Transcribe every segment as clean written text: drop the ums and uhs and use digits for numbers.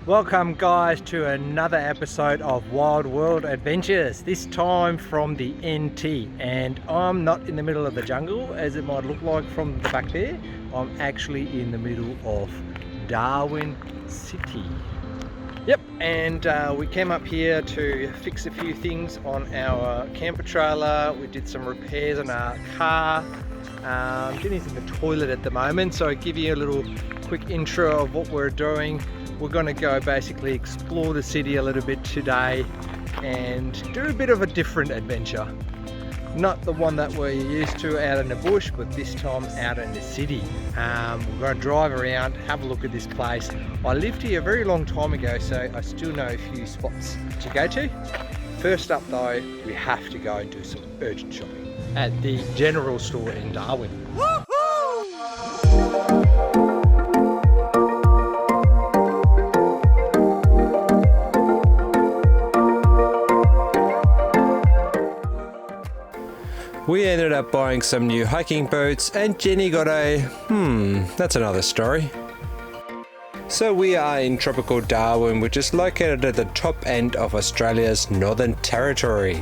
Welcome guys to another episode of Wild World Adventures, this time from the NT, and I'm not in the middle of the jungle as it might look like from the back there. I'm actually in the middle of Darwin City. Yep, and we came up here to fix a few things on our camper trailer. We did some repairs on our car. Jenny's in the toilet at the moment, so I'll give you a little quick intro of what we're doing. We're going to go basically explore the city a little bit today and do a bit of a different adventure. Not the one that we're used to out in the bush, but this time out in the city. We're going to drive around, have a look at this place. I lived here a very long time ago, so I still know a few spots to go to. First up though, we have to go and do some urgent shopping at the general store in Darwin. We ended up buying some new hiking boots and Jenny got that's another story. So we are in tropical Darwin, which is located at the top end of Australia's Northern Territory.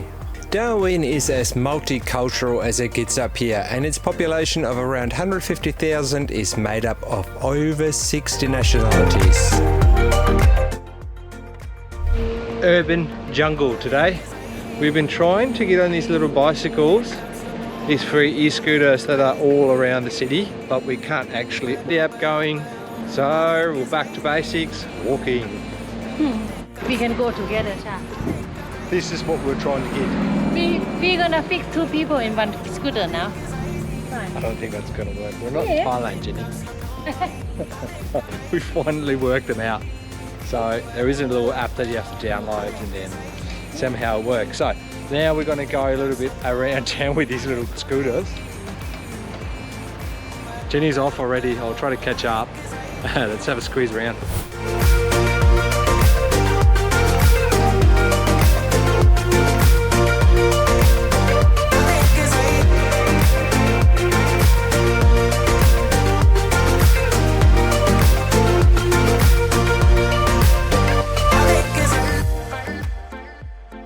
Darwin is as multicultural as it gets up here, and its population of around 150,000 is made up of over 60 nationalities. Urban jungle today. We've been trying to get on these little bicycles, these free e-scooters that are all around the city, but we can't actually end up going. So we're back to basics, walking. We can go together, Cha. This is what we're trying to get. We're gonna fix two people in one scooter now. I don't think that's gonna work. We're not in Thailand, Jenny. We finally worked them out. So there is a little app that you have to download and then somehow it works. So now we're going to go a little bit around town with these little scooters. Jenny's off already. I'll try to catch up. Let's have a squeeze around.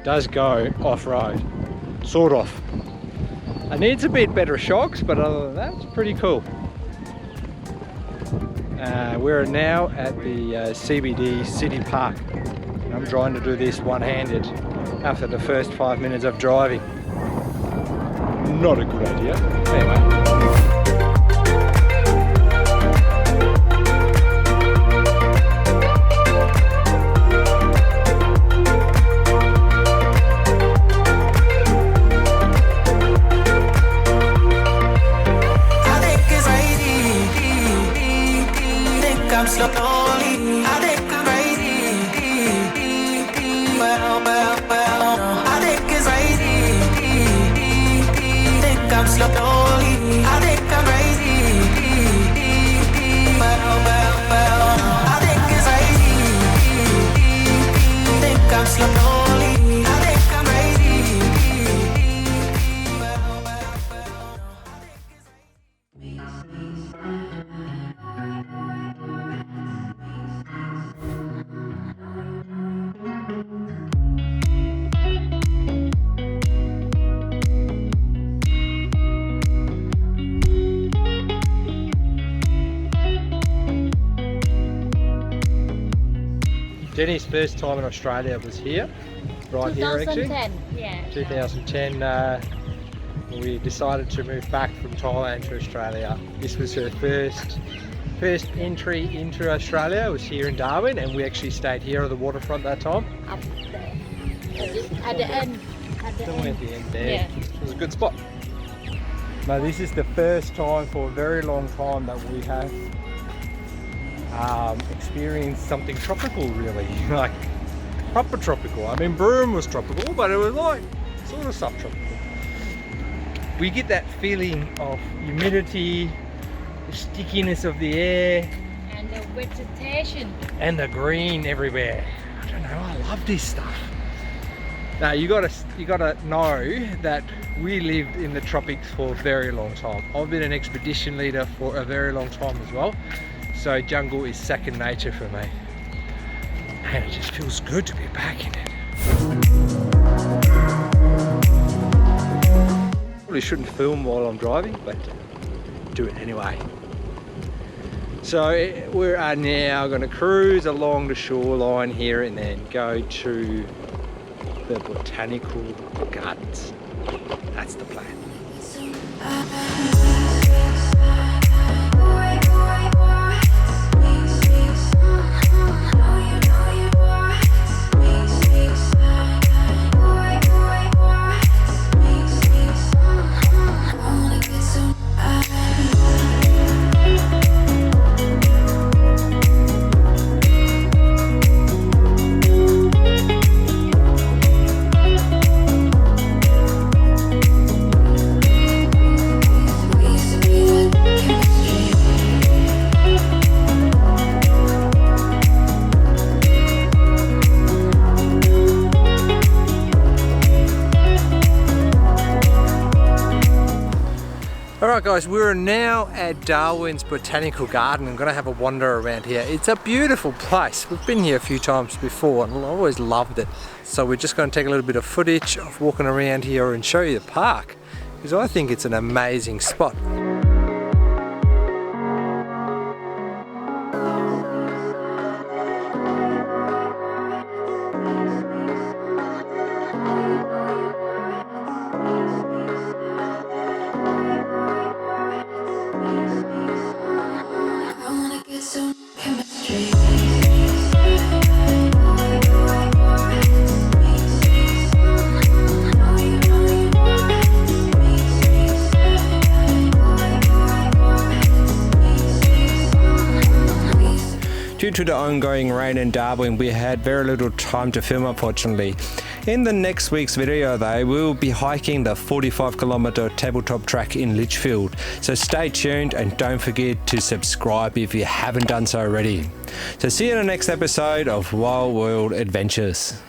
Does go off-road, sort of. It needs a bit better shocks, but other than that, it's pretty cool. We're now at the CBD City Park. I'm trying to do this one-handed after the first 5 minutes of driving. Not a good idea. Anyway. Jenny's first time in Australia was here, right here actually. 2010, yeah. 2010, we decided to move back from Thailand to Australia. This was her first entry into Australia. It was here in Darwin, and we actually stayed here at the waterfront that time. Up there. At the end. At the end. At the end there. Yeah. It was a good spot. Now this is the first time for a very long time that we have experienced something tropical, really. Like proper tropical. I mean, Broome was tropical, but it was like sort of subtropical. We get that feeling of humidity, the stickiness of the air, And the vegetation. and the green everywhere. I don't know, I love this stuff. Now you gotta know that we lived in the tropics for a very long time. I've been an expedition leader for a very long time as well, so jungle is second nature for me. and it just feels good to be back in it. Probably shouldn't film while I'm driving, but do it anyway. So we are now going to cruise along the shoreline here and then go to the botanical gardens. That's the plan. Alright guys, we're now at Darwin's Botanical Garden. I'm going to have a wander around here. It's a beautiful place. We've been here a few times before and I always loved it. So we're just going to take a little bit of footage of walking around here and show you the park, because I think it's an amazing spot. Due to the ongoing rain in Darwin, we had very little time to film, unfortunately. In the next week's video though, we will be hiking the 45-kilometre tabletop track in Litchfield. So stay tuned and don't forget to subscribe if you haven't done so already. So see you in the next episode of Wild World Adventures.